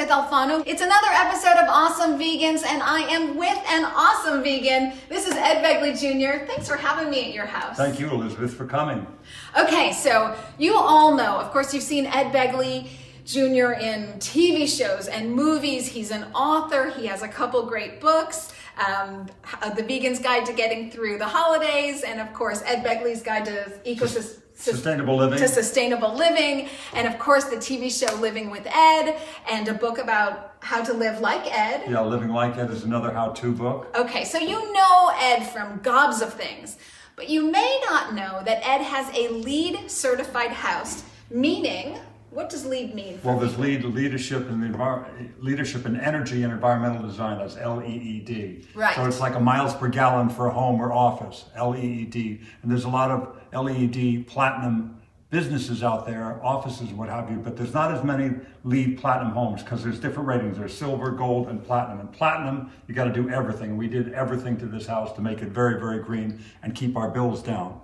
Elysabeth Alfano. It's another episode of Awesome Vegans, and I am with an awesome vegan. This is Ed Begley Jr. Thanks for having me at your house. Thank you, Elizabeth, for coming. Okay, so you all know, of course, you've seen Ed Begley Jr. in TV shows and movies. He's an author. He has a couple great books. The Vegan's Guide to Getting Through the Holidays, and of course, Ed Begley's Guide to Sustainable living, and of course the TV show Living with Ed, and a book about how to live like Ed. Yeah, Living Like Ed is another how-to book. Okay, so you know Ed from gobs of things, but you may not know that Ed has a LEED certified house, meaning, what does LEED mean? Well, there's leadership in energy and environmental design. That's LEED. Right. So it's like a miles per gallon for a home or office, LEED. And there's a lot of LED platinum businesses out there, offices, what have you, but there's not as many LEED platinum homes because there's different ratings. There's silver, gold, and platinum. And platinum, you got to do everything. We did everything to this house to make it very, very green and keep our bills down.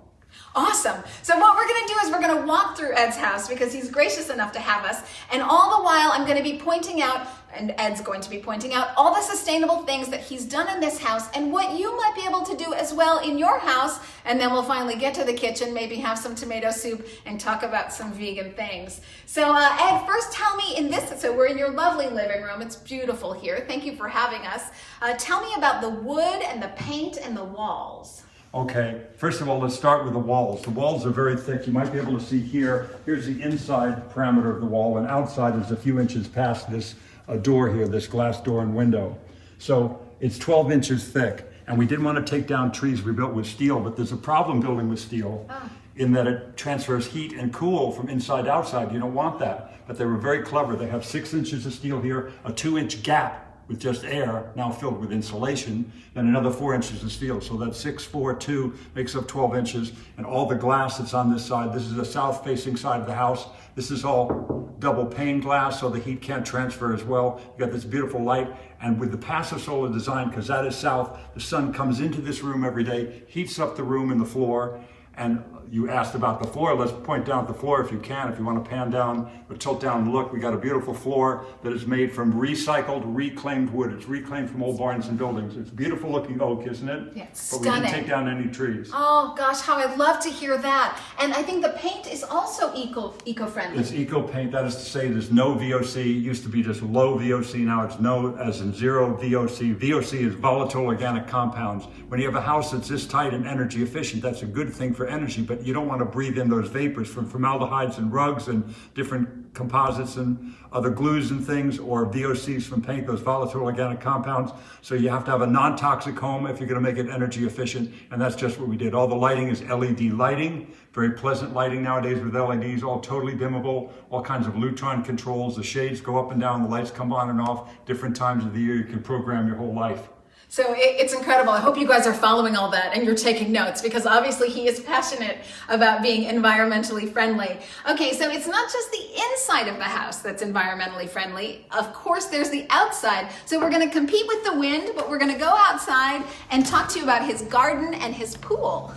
Awesome. So what we're going to do is we're going to walk through Ed's house because he's gracious enough to have us. And all the while I'm going to be pointing out, and Ed's going to be pointing out, all the sustainable things that he's done in this house and what you might be able to do as well in your house. And then we'll finally get to the kitchen, maybe have some tomato soup and talk about some vegan things. So Ed, first tell me so we're in your lovely living room. It's beautiful here. Thank you for having us. Tell me about the wood and the paint and the walls. Okay, first of all, let's start with the walls. The walls are very thick. You might be able to see here. Here's the inside parameter of the wall, and outside is a few inches past this door here, this glass door and window. So it's 12 inches thick, and we didn't want to take down trees we built with steel, but there's a problem building with steel in that it transfers heat and cool from inside to outside. You don't want that, but they were very clever. They have 6 inches of steel here, a 2-inch gap with just air, now filled with insulation, then another 4 inches of steel. So that's 6, 4, 2 makes up 12 inches. And all the glass that's on this side, this is the south-facing side of the house. This is all double pane glass, so the heat can't transfer as well. You got this beautiful light. And with the passive solar design, because that is south, the sun comes into this room every day, heats up the room and the floor. And you asked about the floor. Let's point down at the floor if you can. If you want to pan down or tilt down and look, we got a beautiful floor that is made from recycled, reclaimed wood. It's reclaimed from old barns and buildings. It's beautiful looking oak, isn't it? Yeah, it's but stunning. We didn't take down any trees. Oh gosh, how I'd love to hear that. And I think the paint is also eco-friendly. It's eco paint. That is to say, there's no VOC. It used to be just low VOC. Now it's no, as in zero VOC. VOC is volatile organic compounds. When you have a house that's this tight and energy efficient, that's a good thing for energy, but you don't want to breathe in those vapors from formaldehydes and rugs and different composites and other glues and things, or VOCs from paint, those volatile organic compounds. So you have to have a non-toxic home if you're going to make it energy efficient, and that's just what we did. All the lighting is LED lighting, very pleasant lighting nowadays with LEDs, all totally dimmable, all kinds of Lutron controls. The shades go up and down, the lights come on and off, different times of the year. You can program your whole life. So it's incredible. I hope you guys are following all that and you're taking notes, because obviously he is passionate about being environmentally friendly. Okay, so it's not just the inside of the house that's environmentally friendly. Of course, there's the outside. So we're going to compete with the wind, but we're going to go outside and talk to you about his garden and his pool.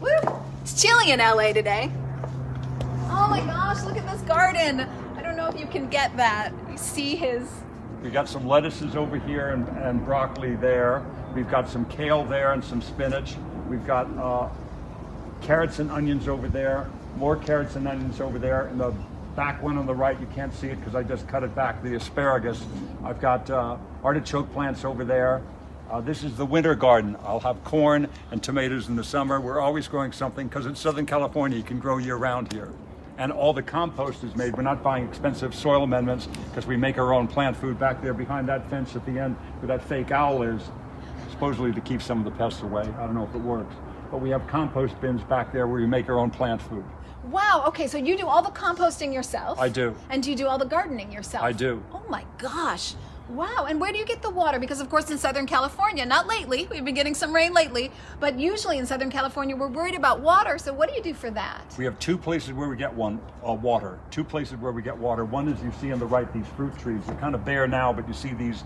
Woo! It's chilly in LA today. Oh my gosh, look at this garden. I don't know if you can get that. You see his... We got some lettuces over here and broccoli there. We've got some kale there and some spinach. We've got carrots and onions over there, more carrots and onions over there. And the back one on the right, you can't see it because I just cut it back, the asparagus. I've got artichoke plants over there. This is the winter garden. I'll have corn and tomatoes in the summer. We're always growing something because it's Southern California. You can grow year round here. And all the compost is made. We're not buying expensive soil amendments because we make our own plant food back there behind that fence at the end where that fake owl is, supposedly to keep some of the pests away. I don't know if it works. But we have compost bins back there where we make our own plant food. Wow, okay, so you do all the composting yourself? I do. And do you do all the gardening yourself? I do. Oh my gosh. Wow, and where do you get the water? Because of course in Southern California, not lately, we've been getting some rain lately, but usually in Southern California we're worried about water, so what do you do for that? We have 2 places where we get water. 2 places where we get water. One is you see on the right, these fruit trees. They're kind of bare now, but you see these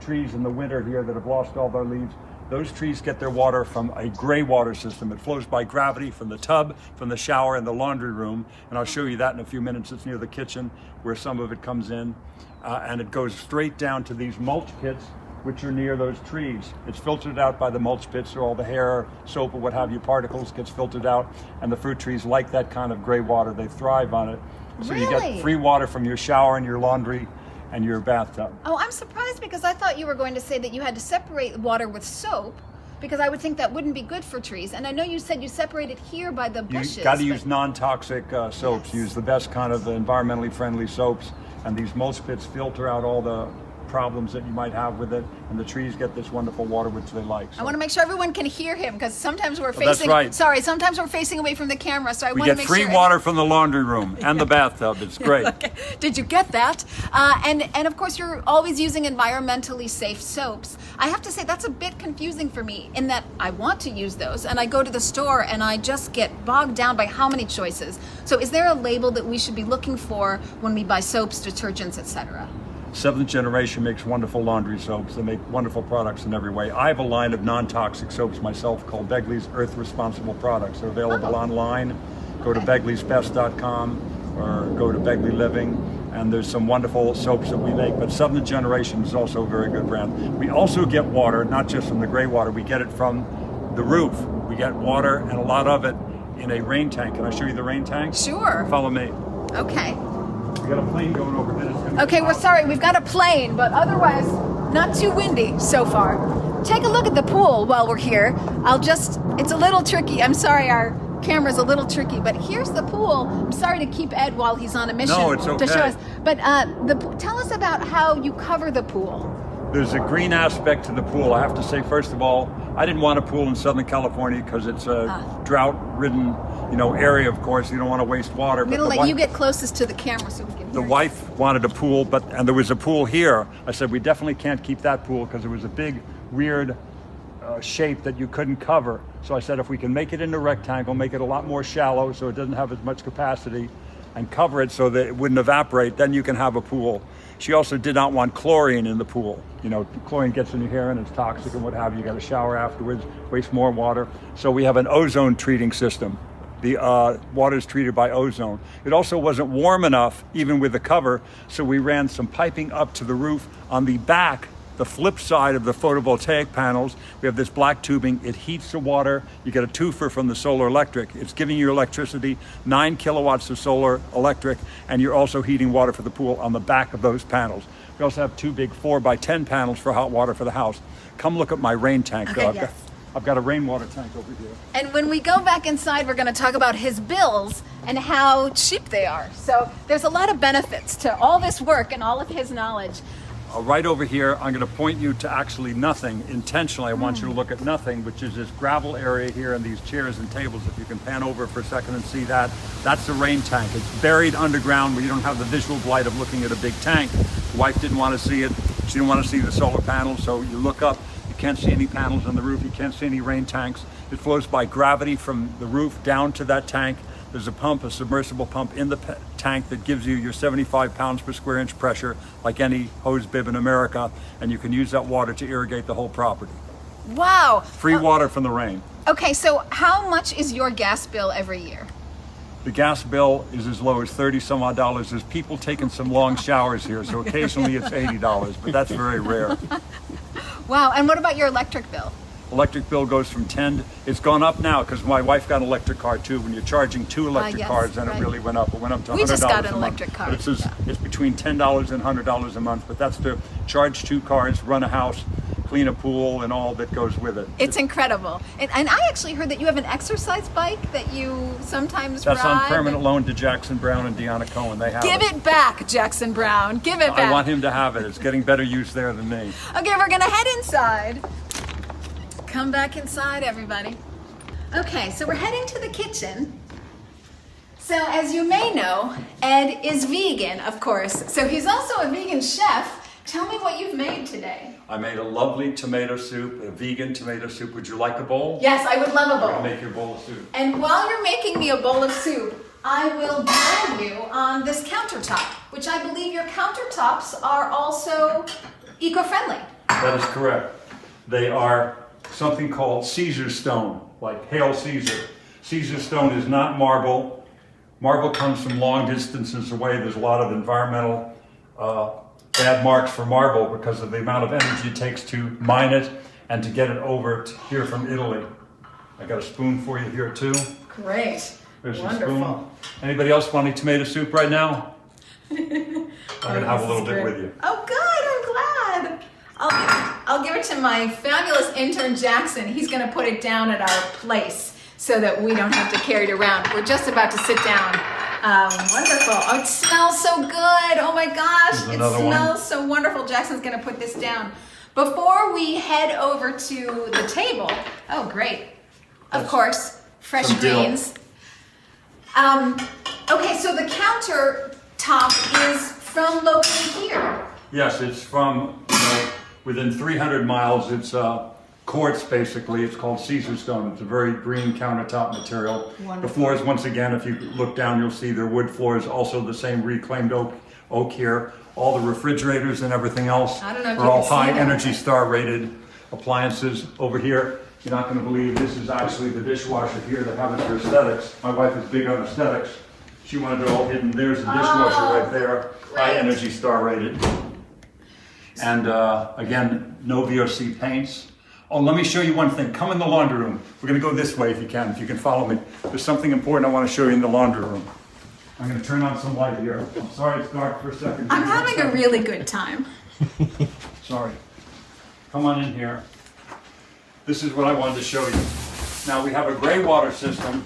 trees in the winter here that have lost all their leaves. Those trees get their water from a gray water system. It flows by gravity from the tub, from the shower, and the laundry room. And I'll show you that in a few minutes. It's near the kitchen where some of it comes in. And it goes straight down to these mulch pits, which are near those trees. It's filtered out by the mulch pits, so all the hair, soap, or what have you, particles gets filtered out. And the fruit trees like that kind of gray water. They thrive on it. So you get free water from your shower and your laundry and your bathtub. Oh, I'm surprised because I thought you were going to say that you had to separate water with soap, because I would think that wouldn't be good for trees. And I know you said you separate it here by the bushes. You got to use non-toxic soaps. Yes. Use the best kind of environmentally friendly soaps. And these mulch pits filter out all the problems that you might have with it, and the trees get this wonderful water which they like. So. I want to make sure everyone can hear him, because sometimes we're facing. That's right. Sorry, sometimes we're facing away from the camera, so I want to make sure. We get free water from the laundry room and the bathtub. It's great. Okay. Did you get that? And of course, you're always using environmentally safe soaps. I have to say that's a bit confusing for me, in that I want to use those, and I go to the store and I just get bogged down by how many choices. So, is there a label that we should be looking for when we buy soaps, detergents, etc.? Seventh generation makes wonderful laundry soaps. They make wonderful products in every way. I have a line of non-toxic soaps myself called Begley's Earth Responsible Products. They're available online. Go to begleysbest.com or go to Begley Living, and there's some wonderful soaps that we make. But Seventh Generation is also a very good brand. We also get water, not just from the gray water, we get it from the roof. We get water, and a lot of it, in a rain tank. Can I show you the rain tank? Sure. Follow me. Okay. We got a plane going over there. Okay, we're sorry, we've got a plane, but otherwise not too windy so far. Take a look at the pool while we're here. It's a little tricky. I'm sorry, our camera's a little tricky, but here's the pool. I'm sorry to keep Ed while he's on a mission to show us. But tell us about how you cover the pool. There's a green aspect to the pool. I have to say, first of all, I didn't want a pool in Southern California because it's a drought-ridden, area. Of course, you don't want to waste water. I'm gonna let you get closest to the camera so we can hear. The wife wanted a pool, and there was a pool here. I said we definitely can't keep that pool because it was a big, weird shape that you couldn't cover. So I said if we can make it into a rectangle, make it a lot more shallow so it doesn't have as much capacity, and cover it so that it wouldn't evaporate, then you can have a pool. She also did not want chlorine in the pool. Chlorine gets in your hair and it's toxic and what have you. You got to shower afterwards, waste more water. So we have an ozone treating system. The water is treated by ozone. It also wasn't warm enough, even with the cover, so we ran some piping up to the roof. On the back, the flip side of the photovoltaic panels, we have this black tubing. It heats the water. You get a twofer from the solar electric. It's giving you electricity, 9 kilowatts of solar electric, and you're also heating water for the pool on the back of those panels. We also have two big 4x10 panels for hot water for the house. Come look at my rain tank. Okay, I've got a rainwater tank over here. And when we go back inside, we're going to talk about his bills and how cheap they are. So there's a lot of benefits to all this work and all of his knowledge. Right over here, I'm going to point you to actually nothing. Intentionally, I want you to look at nothing, which is this gravel area here and these chairs and tables. If you can pan over for a second and see that, that's the rain tank. It's buried underground where you don't have the visual blight of looking at a big tank. The wife didn't want to see it. She didn't want to see the solar panels, so you look up. You can't see any panels on the roof. You can't see any rain tanks. It flows by gravity from the roof down to that tank. There's a pump, a submersible pump in the tank that gives you your 75 pounds per square inch pressure, like any hose bib in America, and you can use that water to irrigate the whole property. Wow. Free water from the rain. Okay, so how much is your gas bill every year? The gas bill is as low as $30 some odd. There's people taking some long showers here, so occasionally it's $80, but that's very rare. Wow, and what about your electric bill? Electric bill goes from 10, it's gone up now because my wife got an electric car too. When you're charging two electric cars, then it really went up. It went up to $100 a month. We just got an electric car. But it's between $10 and $100 a month, but that's to charge two cars, run a house, clean a pool, and all that goes with it. It's incredible. And I actually heard that you have an exercise bike that you sometimes That's ride. on permanent loan to Jackson Brown and Deanna Cohen. They have Give it back, Jackson Brown. Give it back. I want him to have it. It's getting better use there than me. Okay, we're gonna head inside. Come back inside, everybody. Okay, so we're heading to the kitchen. So as you may know, Ed is vegan, of course. So he's also a vegan chef. Tell me what you've made today. I made a lovely tomato soup, a vegan tomato soup. Would you like a bowl? Yes, I would love a bowl. I'll make your bowl of soup. And while you're making me a bowl of soup, I will join you on this countertop, which I believe your countertops are also eco-friendly. That is correct. They are something called Caesar stone, like Hail Caesar. Caesar stone is not marble. Marble comes from long distances away. There's a lot of environmental bad marks for marble because of the amount of energy it takes to mine it and to get it over to here from Italy. I got a spoon for you here too. Great. There's Wonderful. a spoon. Anybody else want any tomato soup right now? I'm going to have a little bit with you. Oh, good. I'm glad. I'll give it to my fabulous intern, Jackson. He's going to put it down at our place so that we don't have to carry it around. We're just about to sit down. Wonderful. Oh, it smells so good. Oh, my gosh. It smells so wonderful. Jackson's going to put this down. Before we head over to the table, oh, great. Of course, fresh greens. Okay, so the countertop is from locally here. Yes, it's from within 300 miles. It's quartz, basically. It's called Caesar stone. It's a very green countertop material. Wonderful. The floors, once again, if you look down, you'll see they're wood floors. Also the same reclaimed oak here. All the refrigerators and everything else are all high Energy Star rated appliances. Over here, you're not going to believe this is actually the dishwasher here that have it for aesthetics. My wife is big on aesthetics. She wanted it all hidden. There's the dishwasher right there, high Energy Star rated. And again, no VOC paints. Oh, let me show you one thing. Come in the laundry room. We're going to go this way if you can follow me. There's something important I want to show you in the laundry room. I'm going to turn on some light here. I'm sorry it's dark for a second. I'm having a really good time. Sorry. Come on in here. This is what I wanted to show you. Now we have a gray water system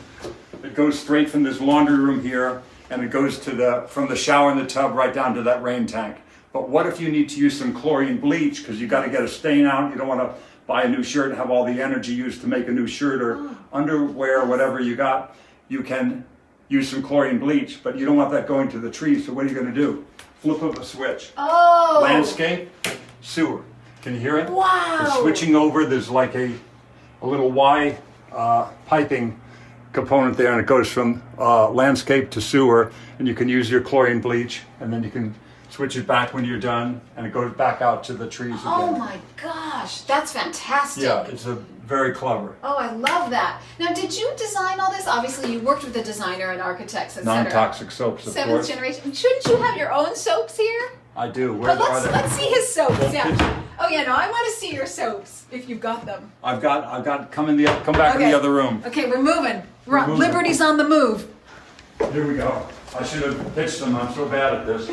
that goes straight from this laundry room here, and it goes to from the shower in the tub right down to that rain tank. But what if you need to use some chlorine bleach because you got to get a stain out? You don't want to buy a new shirt and have all the energy used to make a new shirt or underwear or whatever you got. You can use some chlorine bleach, but you don't want that going to the trees. So what are you going to do? Flip up a switch. Oh. Landscape, sewer. Can you hear it? Wow. It's switching over. There's like a little Y piping component there, and it goes from landscape to sewer, and you can use your chlorine bleach, and then you can switch it back when you're done, and it goes back out to the trees again. Oh my gosh, that's fantastic. Yeah, it's very clever. Oh, I love that. Now, did you design all this? Obviously, you worked with a designer and architects, etc. Non-toxic soaps, of Seventh course. generation. Shouldn't you have your own soaps here? I do. Where But are they? let's see his soaps. Yeah. Oh yeah, no, I want to see your soaps if you've got them. I've got. Come back in the other room. Okay, we're moving. moving. Liberty's on the move. Here we go. I should have pitched them. I'm so bad at this.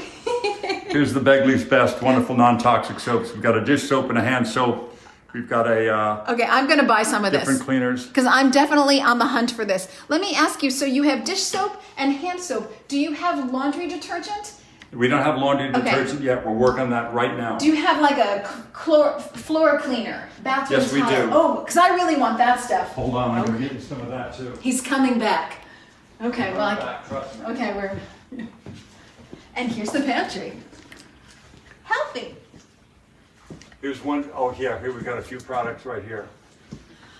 Here's the Begley's Best wonderful non-toxic soaps. We've got a dish soap and a hand soap. We've got a Okay, I'm going to buy some of different this. cleaners. Because I'm definitely on the hunt for this. Let me ask you, so you have dish soap and hand soap. Do you have laundry detergent? We don't have laundry detergent yet. We're working on that right now. Do you have like a floor cleaner, bathroom Yes, we tile? do. Oh, because I really want that stuff. Hold on, I'm going to get you some of that too. He's coming back. Okay, well, Trust me. okay, and here's the pantry. Healthy. Here's one. Oh, yeah, here we've got a few products right here.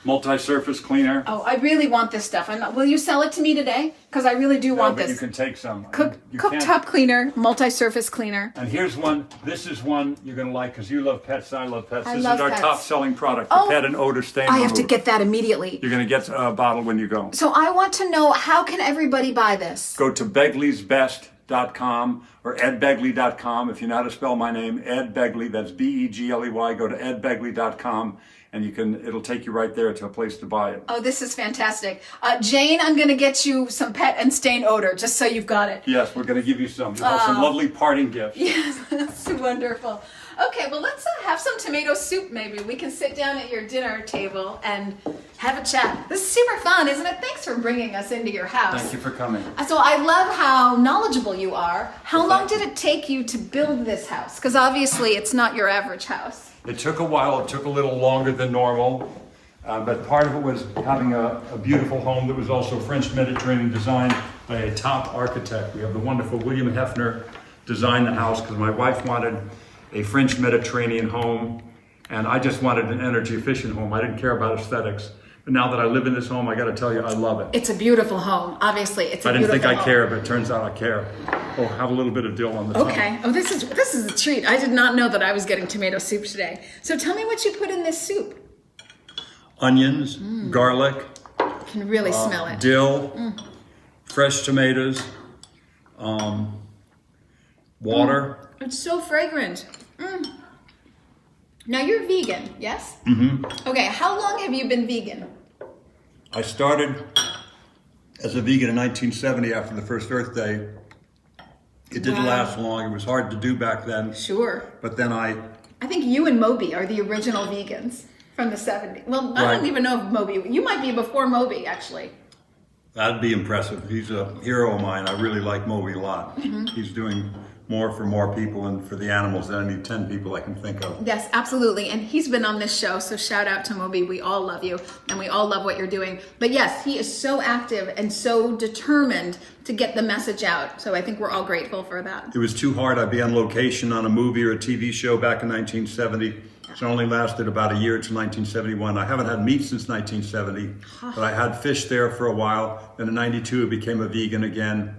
Multi-surface cleaner. Oh, I really want this stuff. Will you sell it to me today? Because I really do want but this. you can take some. You Cooktop cleaner, multi-surface cleaner. And here's one. This is one you're going to like because you love pets and I love pets. This love is our pets. top-selling product, the Oh, pet and odor stain I have to remover. get that immediately. You're going to get a bottle when you go. So I want to know, how can everybody buy this? Go to begleysbest.com or edbegley.com. If you know how to spell my name, Ed Begley, that's Begley. Go to edbegley.com and it'll take you right there to a place to buy it. Oh, this is fantastic. Jane, I'm going to get you some pet and stain odor, just so you've got it. Yes, we're going to give you some. You'll have some lovely parting gifts. Yes, that's wonderful. Okay, well, let's have some tomato soup maybe. We can sit down at your dinner table and have a chat. This is super fun, isn't it? Thanks for bringing us into your house. Thank you for coming. So I love how knowledgeable you are. How long did it take you to build this house? Because obviously it's not your average house. It took a while. It took a little longer than normal. But part of it was having a beautiful home that was also French Mediterranean designed by a top architect. We have the wonderful William Hefner design the house because my wife wanted a French Mediterranean home and I just wanted an energy efficient home. I didn't care about aesthetics. But now that I live in this home, I got to tell you, I love it. It's a beautiful home. Obviously, it's a beautiful home. I didn't think I cared, but it turns out I care. Oh, have a little bit of dill on the top. Okay. Oh, this is a treat. I did not know that I was getting tomato soup today. So tell me what you put in this soup. onions, garlic, Can really smell it. dill, fresh tomatoes, water. It's so fragrant. Now you're vegan, yes? Mm-hmm. Okay, how long have you been vegan? I started as a vegan in 1970 after the first Earth Day. It didn't last long. It was hard to do back then. Sure. But then I think you and Moby are the original vegans from the 70s. Well, I don't even know if Moby, you might be before Moby, actually. That'd be impressive. He's a hero of mine. I really like Moby a lot. He's doing more for more people and for the animals than any 10 people I can think of. Yes, absolutely. And he's been on this show, so shout out to Moby. We all love you, and we all love what you're doing. But yes, he is so active and so determined to get the message out. So I think we're all grateful for that. It was too hard. I'd be on location on a movie or a TV show back in 1970. It only lasted about a year to 1971. I haven't had meat since 1970, but I had fish there for a while. Then in 92, I became a vegan again,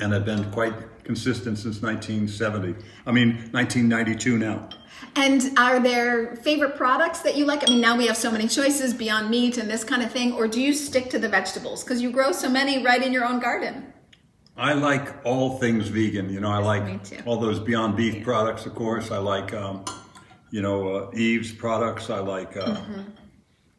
and I've been quite consistent since 1992 now. And are there favorite products that you like? I mean, now we have so many choices beyond meat and this kind of thing, or do you stick to the vegetables? Because you grow so many right in your own garden. I like all things vegan. You know, I like Me too. all those Beyond Beef products, of course. I like, Eve's products. I like,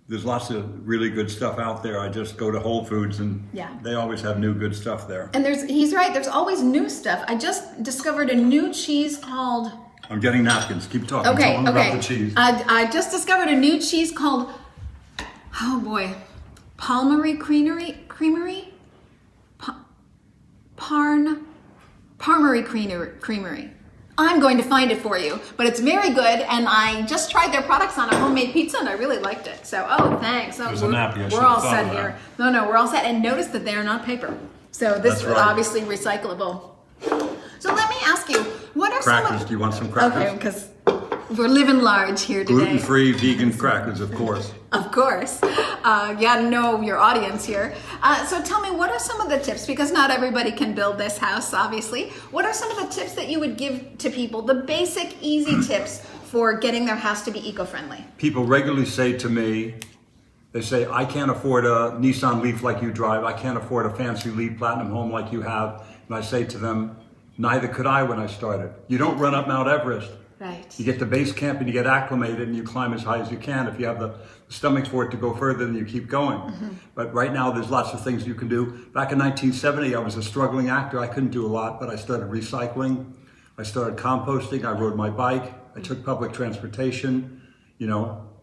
there's lots of really good stuff out there. I just go to Whole Foods and they always have new good stuff there. And he's right, there's always new stuff. I just discovered a new cheese called... I'm getting napkins. Keep talking. Okay, Tell them about the cheese. I just discovered a new cheese called, oh boy, Palmery Creamery? Parmery Creamery. I'm going to find it for you, but it's very good, and I just tried their products on a homemade pizza, and I really liked it. So, thanks. There's a napkin. I should We're have all thought set of here. No, we're all set, and notice that they are not paper. So this That's is right. obviously recyclable. So let me ask you, what are some Crackers. of... Do you want some crackers? Okay, because we're living large here today. Gluten-free vegan crackers, of course. Of course. You gotta know your audience here. So tell me, what are some of the tips? Because not everybody can build this house, obviously. What are some of the tips that you would give to people? The basic, easy tips for getting their house to be eco-friendly. People regularly say to me, they say, I can't afford a Nissan Leaf like you drive. I can't afford a fancy Leaf Platinum home like you have. And I say to them, neither could I when I started. You don't run up Mount Everest. Right. You get to base camp and you get acclimated and you climb as high as you can. If you have the stomach for it to go further, then you keep going. But right now there's lots of things you can do. Back in 1970, I was a struggling actor. I couldn't do a lot, but I started recycling. I started composting. I rode my bike. I took public transportation.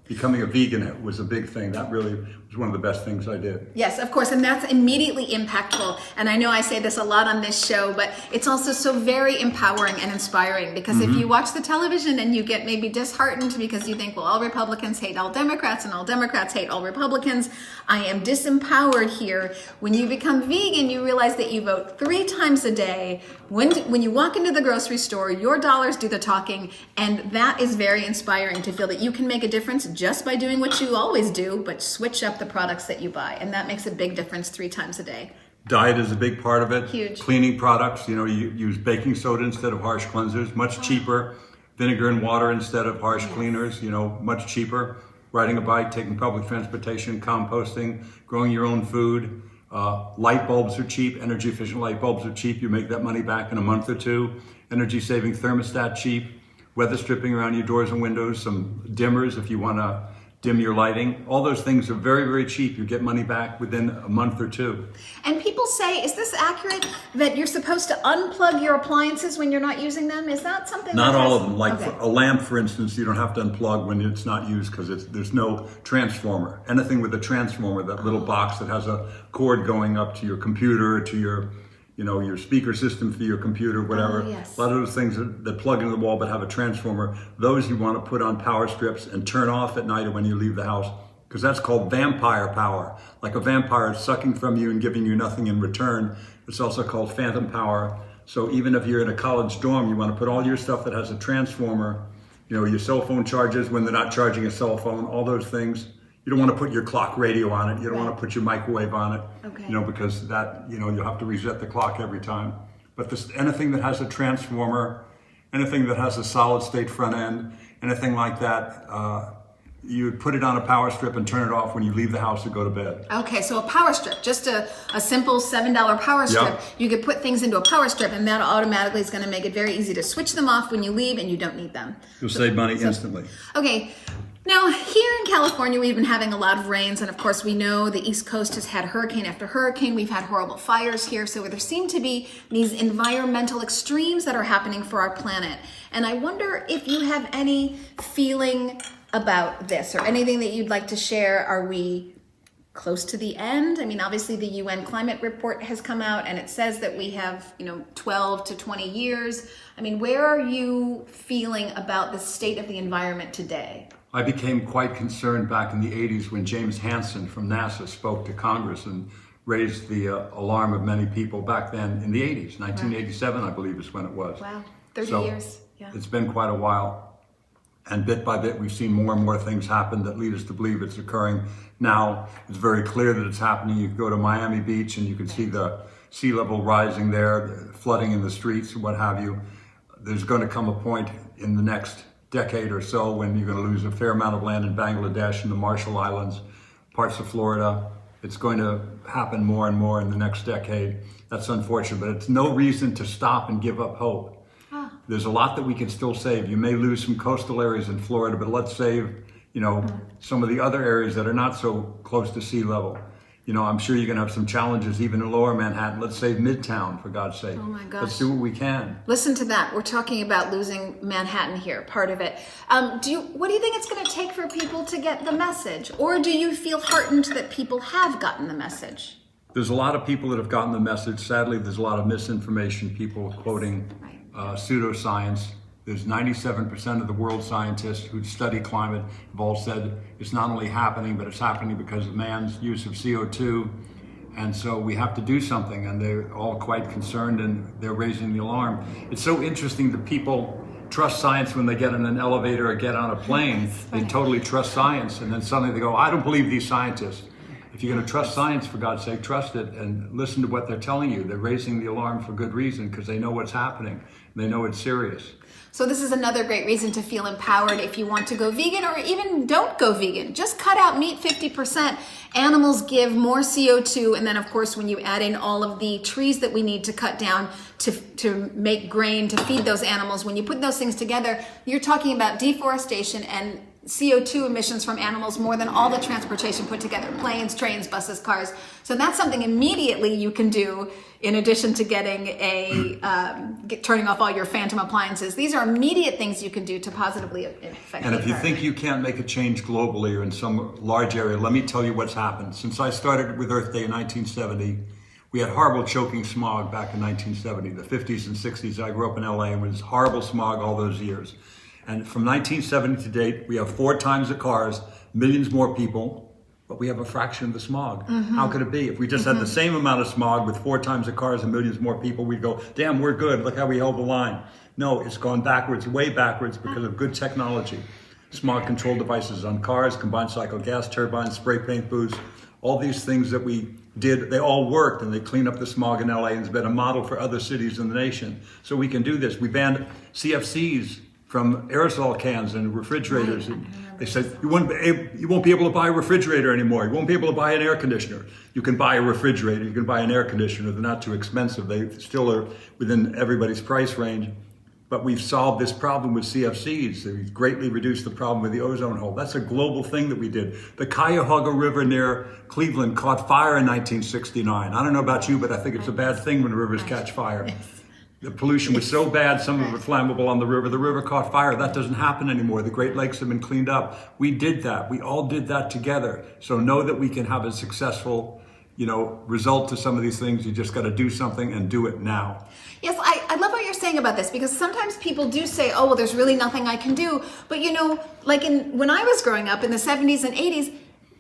Becoming a vegan was a big thing. That really was one of the best things I did. Yes, of course, and that's immediately impactful. And I know I say this a lot on this show, but it's also so very empowering and inspiring, because if you watch the television and you get maybe disheartened because you think, well, all Republicans hate all Democrats and all Democrats hate all Republicans, I am disempowered here. When you become vegan, you realize that you vote 3 times a day. When you walk into the grocery store, your dollars do the talking, and that is very inspiring to feel that you can make a difference just by doing what you always do, but switch up the products that you buy, and that makes a big difference 3 times a day. Diet is a big part of it. Huge. Cleaning products, you use baking soda instead of harsh cleansers, much cheaper. Vinegar and water instead of harsh cleaners, much cheaper. Riding a bike, taking public transportation, composting, growing your own food. Light bulbs are cheap, energy efficient light bulbs are cheap. You make that money back in a month or 2. Energy saving thermostat cheap. Weather stripping around your doors and windows, some dimmers if you want to dim your lighting. All those things are very, very cheap. You get money back within a month or 2. And people say, is this accurate, that you're supposed to unplug your appliances when you're not using them? Is that something Not that all has... of them. Like Okay. for a lamp, for instance, you don't have to unplug when it's not used because there's no transformer. Anything with a transformer, that little box that has a cord going up to your computer, to your speaker system for your computer, whatever. Yes. A lot of those things that plug into the wall but have a transformer, those you want to put on power strips and turn off at night or when you leave the house, because that's called vampire power. Like a vampire sucking from you and giving you nothing in return. It's also called phantom power. So even if you're in a college dorm, you want to put all your stuff that has a transformer, your cell phone charges when they're not charging a cell phone, all those things. You don't want to put your clock radio on it. You don't want to put your microwave on it, Okay. Because that, you'll have to reset the clock every time. But anything that has a transformer, anything that has a solid state front end, anything like that, you would put it on a power strip and turn it off when you leave the house to go to bed. Okay, so a power strip, just a simple $7 power strip. Yep. You could put things into a power strip, and that automatically is going to make it very easy to switch them off when you leave and you don't need them. You'll save money instantly. Okay, now here in California, we've been having a lot of rains, and of course we know the East Coast has had hurricane after hurricane. We've had horrible fires here, so there seem to be these environmental extremes that are happening for our planet. And I wonder if you have any feeling about this or anything that you'd like to share. Are we close to the end? I mean, obviously the UN climate report has come out and it says that we have, 12 to 20 years. I mean, where are you feeling about the state of the environment today? I became quite concerned back in the 80s when James Hansen from NASA spoke to Congress and raised the alarm of many people back then in the 80s. 1987, I believe, is when it was. Wow, 30 So years. Yeah. It's been quite a while. And bit by bit, we've seen more and more things happen that lead us to believe it's occurring now. It's very clear that it's happening. You go to Miami Beach and you can see the sea level rising there, the flooding in the streets, what have you. There's going to come a point in the next decade or so when you're going to lose a fair amount of land in Bangladesh and the Marshall Islands, parts of Florida. It's going to happen more and more in the next decade. That's unfortunate, but it's no reason to stop and give up hope. There's a lot that we can still save. You may lose some coastal areas in Florida, but let's save, some of the other areas that are not so close to sea level. I'm sure you're going to have some challenges even in lower Manhattan. Let's save Midtown, for God's sake. Oh my gosh. Let's do what we can. Listen to that. We're talking about losing Manhattan here, part of it. What do you think it's going to take for people to get the message? Or do you feel heartened that people have gotten the message? There's a lot of people that have gotten the message. Sadly, there's a lot of misinformation, people quoting pseudoscience. There's 97% of the world scientists who study climate have all said it's not only happening, but it's happening because of man's use of CO2. And so we have to do something, and they're all quite concerned and they're raising the alarm. It's so interesting that people trust science when they get in an elevator or get on a plane. They totally trust science, and then suddenly they go, I don't believe these scientists. If you're going to trust science, for God's sake, trust it and listen to what they're telling you. They're raising the alarm for good reason because they know what's happening. They know it's serious. So this is another great reason to feel empowered if you want to go vegan, or even don't go vegan. Just cut out meat 50%. Animals give more CO2. And then, of course, when you add in all of the trees that we need to cut down to make grain, to feed those animals, when you put those things together, you're talking about deforestation and CO2 emissions from animals more than all the transportation put together, planes, trains, buses, cars. So that's something immediately you can do in addition to getting turning off all your phantom appliances. These are immediate things you can do to positively affect And the if you think environment. you can't make a change globally or in some large area, let me tell you what's happened. Since I started with Earth Day in 1970, we had horrible choking smog back in 1970, the 50s and 60s. I grew up in LA and it was horrible smog all those years. And from 1970 to date, we have 4 times the cars, millions more people, but we have a fraction of the smog. How could it be? If we just had the same amount of smog with 4 times the cars and millions more people, we'd go, damn, we're good. Look how we held the line. No, it's gone backwards, way backwards because of good technology. Smog control devices on cars, combined cycle gas turbines, spray paint booths, all these things that we did, they all worked, and they cleaned up the smog in LA and it's been a model for other cities in the nation. So we can do this. We banned CFCs from aerosol cans and refrigerators. And they said, you won't be able to buy a refrigerator anymore. You won't be able to buy an air conditioner. You can buy a refrigerator, you can buy an air conditioner. They're not too expensive. They still are within everybody's price range. But we've solved this problem with CFCs. We've greatly reduced the problem with the ozone hole. That's a global thing that we did. The Cuyahoga River near Cleveland caught fire in 1969. I don't know about you, but I think it's a bad thing when rivers catch fire. The pollution was so bad, some of it flammable on the river caught fire. That doesn't happen anymore. The Great Lakes have been cleaned up. We did that. We all did that together. So know that we can have a successful, result to some of these things. You just got to do something and do it now. Yes, I love what you're saying about this, because sometimes people do say, oh, well, there's really nothing I can do. But like when I was growing up in the 70s and 80s,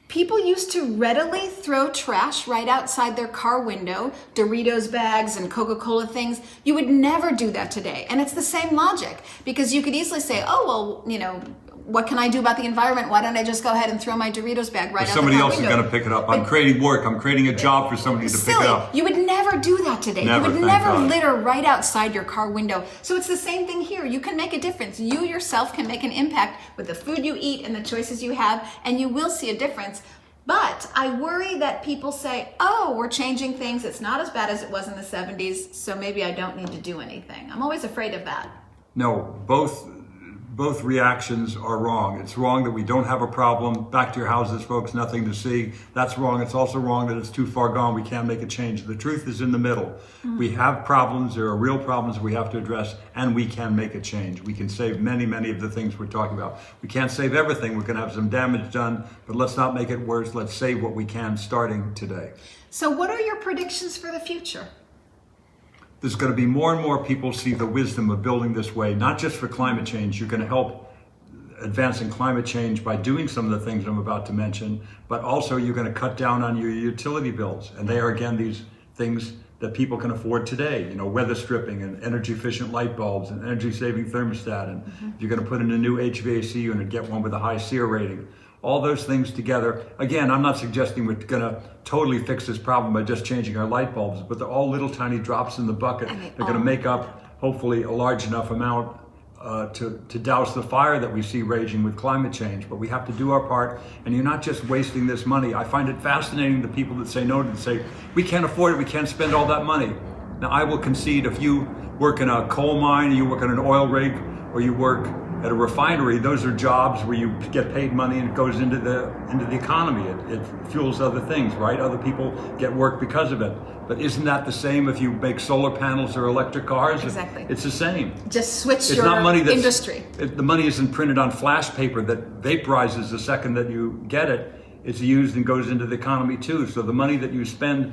people used to readily throw trash right outside their car window, Doritos bags and Coca-Cola things. You would never do that today. And it's the same logic, because you could easily say, oh, well, what can I do about the environment? Why don't I just go ahead and throw my Doritos bag right out the somebody car else window? is going to pick it up. I'm creating work. I'm creating a job for somebody to pick it up. You would never do that today. Never, You would thank never God. litter right outside your car window. So it's the same thing here. You can make a difference. You yourself can make an impact with the food you eat and the choices you have, and you will see a difference. But I worry that people say, oh, we're changing things. It's not as bad as it was in the 70s, so maybe I don't need to do anything. I'm always afraid of that. No, both reactions are wrong. It's wrong that we don't have a problem. Back to your houses, folks, nothing to see. That's wrong. It's also wrong that it's too far gone. We can't make a change. The truth is in the middle. We have problems. There are real problems we have to address, and we can make a change. We can save many, many of the things we're talking about. We can't save everything. We're going to have some damage done, but let's not make it worse. Let's save what we can starting today. So what are your predictions for the future? There's going to be more and more people see the wisdom of building this way, not just for climate change. You're going to help advancing climate change by doing some of the things I'm about to mention, but also you're going to cut down on your utility bills. And they are, again, these things that people can afford today, weather stripping and energy efficient light bulbs and energy saving thermostat. And if you're going to put in a new HVAC unit, get one with a high SEER rating. All those things together. Again, I'm not suggesting we're going to totally fix this problem by just changing our light bulbs, but they're all little tiny drops in the bucket. They're going to make up, hopefully, a large enough amount to douse the fire that we see raging with climate change. But we have to do our part, and you're not just wasting this money. I find it fascinating, the people that say no, to say, we can't afford it, we can't spend all that money. Now, I will concede, if you work in a coal mine, you work on an oil rig, or you work at a refinery, those are jobs where you get paid money and it goes into the economy. It fuels other things, right? Other people get work because of it. But isn't that the same if you make solar panels or electric cars? Exactly. It's the same. Just switch It's your not money that's, industry. The money isn't printed on flash paper that vaporizes the second that you get it. It's used and goes into the economy too. So the money that you spend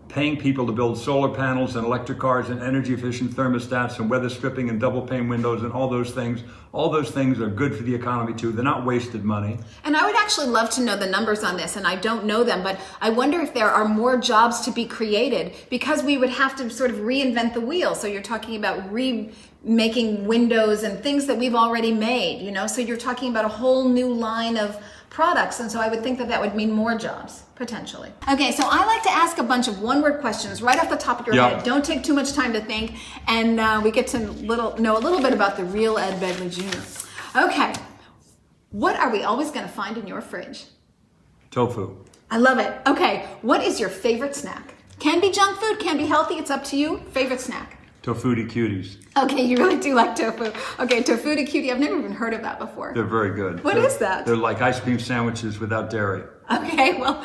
paying people to build solar panels and electric cars and energy efficient thermostats and weather stripping and double pane windows and all those things are good for the economy too. They're not wasted money. And I would actually love to know the numbers on this, and I don't know them, but I wonder if there are more jobs to be created because we would have to sort of reinvent the wheel. So you're talking about remaking windows and things that we've already made, so you're talking about a whole new line of products. And so I would think that would mean more jobs, potentially. Okay, so I like to ask a bunch of one-word questions right off the top of your head. Don't take too much time to think, and we get to know a little bit about the real Ed Begley Jr. Okay, what are we always going to find in your fridge? Tofu. I love it. Okay, what is your favorite snack? Can be junk food, can be healthy, it's up to you. Favorite snack? Tofuti cuties. Okay, you really do like tofu. Okay, tofuti cutie, I've never even heard of that before. They're very good. What is that? They're like ice cream sandwiches without dairy. Okay, well,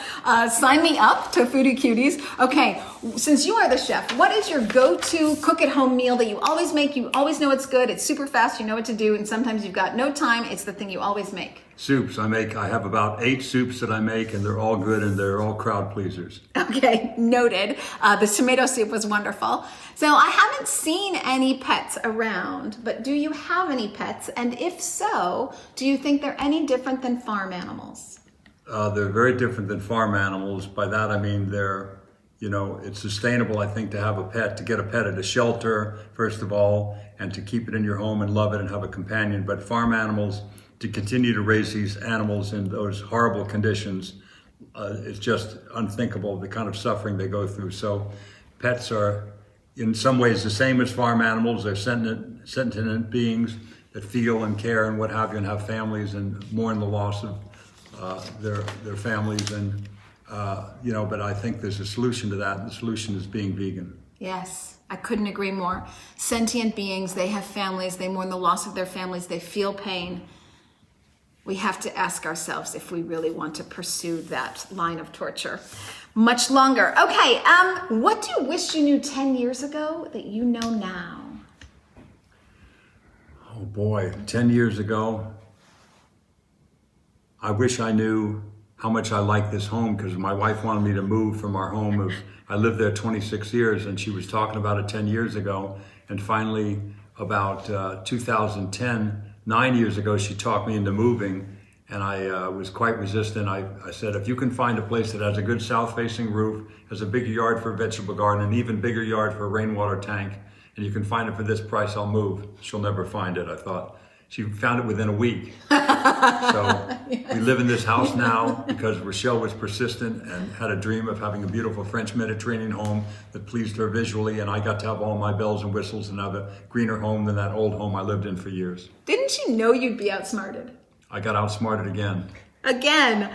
sign me up, Tofuti Cuties. Okay, since you are the chef, what is your go-to cook-at-home meal that you always make? You always know it's good, it's super fast, you know what to do, and sometimes you've got no time, it's the thing you always make. Soups. I have about 8 soups that I make, and they're all good, and they're all crowd pleasers. Okay, noted. The tomato soup was wonderful. So I haven't seen any pets around, but do you have any pets? And if so, do you think they're any different than farm animals? They're very different than farm animals. By that I mean they're, it's sustainable, I think, to have a pet, to get a pet at a shelter, first of all, and to keep it in your home and love it and have a companion. But farm animals, to continue to raise these animals in those horrible conditions, it's just unthinkable, the kind of suffering they go through. So pets are in some ways the same as farm animals. They're sentient beings that feel and care and what have you, and have families and mourn the loss of their families, and but I think there's a solution to that, and the solution is being vegan. Yes, I couldn't agree more. Sentient beings, they have families, they mourn the loss of their families, they feel pain. We have to ask ourselves if we really want to pursue that line of torture much longer. Okay, what do you wish you knew 10 years ago that you know now? Oh boy, 10 years ago, I wish I knew how much I like this home, because my wife wanted me to move from our home. I lived there 26 years, and she was talking about it 10 years ago. And finally, about 2010, 9 years ago, she talked me into moving, and I was quite resistant. I said, if you can find a place that has a good south-facing roof, has a bigger yard for a vegetable garden, an even bigger yard for a rainwater tank, and you can find it for this price, I'll move. She'll never find it, I thought. She found it within a week. So we live in this house now because Rochelle was persistent and had a dream of having a beautiful French Mediterranean home that pleased her visually, and I got to have all my bells and whistles and have a greener home than that old home I lived in for years. Didn't you know you'd be outsmarted? I got outsmarted again. Again.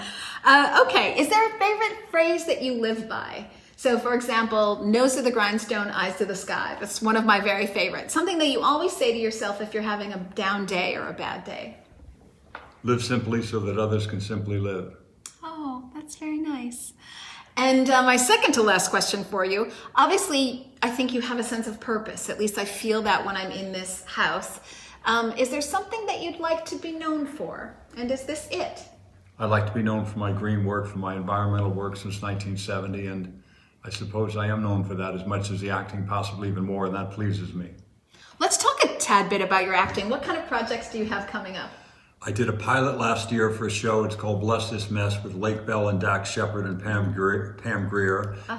Okay, is there a favorite phrase that you live by? So, for example, nose to the grindstone, eyes to the sky. That's one of my very favorites. Something that you always say to yourself if you're having a down day or a bad day. Live simply so that others can simply live. Oh, that's very nice. And my second to last question for you. Obviously, I think you have a sense of purpose. At least I feel that when I'm in this house. Is there something that you'd like to be known for? And is this it? I'd like to be known for my green work, for my environmental work since 1970, and I suppose I am known for that as much as the acting, possibly even more, and that pleases me. Let's talk a tad bit about your acting. What kind of projects do you have coming up? I did a pilot last year for a show. It's called Bless This Mess with Lake Bell and Dax Shepard and Pam Grier.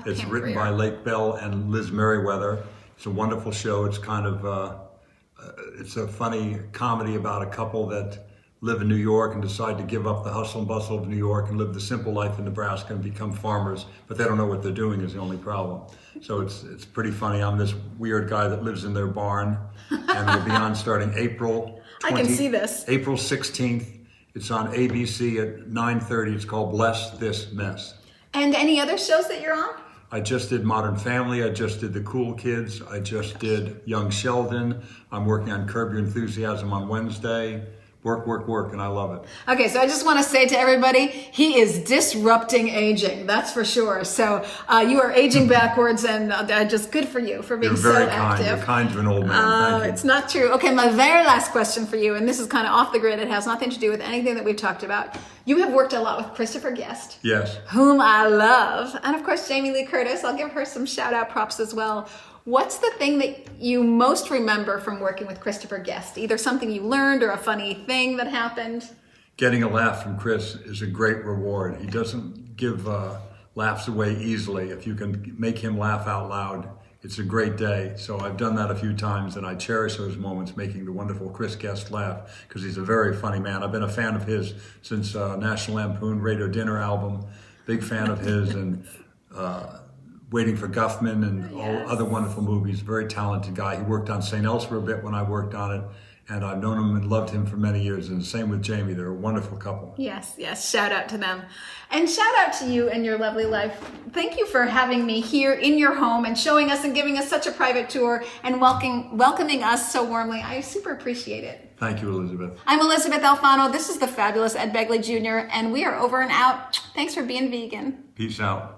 It's Pam written Grier. by Lake Bell and Liz Merriweather. It's a wonderful show. It's kind of, it's a funny comedy about a couple that live in New York and decide to give up the hustle and bustle of New York and live the simple life in Nebraska and become farmers, but they don't know what they're doing is the only problem. So it's pretty funny. I'm this weird guy that lives in their barn, and we'll be on starting April 20, I can see this. April 16th. It's on ABC at 9:30. It's called Bless This Mess. And any other shows that you're on? I just did Modern Family. I just did The Cool Kids. I just did Young Sheldon. I'm working on Curb Your Enthusiasm on Wednesday. Work, and I love it. Okay, so I just want to say to everybody, he is disrupting aging, that's for sure. So you are aging backwards, and just good for you for being You're very so kind. active. You're kind to an old man. Thank you. It's not true. Okay, my very last question for you, and this is kind of off the grid. It has nothing to do with anything that we've talked about. You have worked a lot with Christopher Guest. Yes. Whom I love. And of course, Jamie Lee Curtis. I'll give her some shout out props as well. What's the thing that you most remember from working with Christopher Guest? Either something you learned or a funny thing that happened? Getting a laugh from Chris is a great reward. He doesn't give laughs away easily. If you can make him laugh out loud, it's a great day. So I've done that a few times, and I cherish those moments making the wonderful Chris Guest laugh, because he's a very funny man. I've been a fan of his since National Lampoon Radio Dinner album. Big fan of his, and Waiting for Guffman and all other wonderful movies. Very talented guy. He worked on St. Elsewhere a bit when I worked on it, and I've known him and loved him for many years. And the same with Jamie. They're a wonderful couple. Yes. Shout out to them. And shout out to you and your lovely life. Thank you for having me here in your home and showing us and giving us such a private tour and welcoming us so warmly. I super appreciate it. Thank you, Elizabeth. I'm Elysabeth Alfano. This is the fabulous Ed Begley Jr., and we are over and out. Thanks for being vegan. Peace out.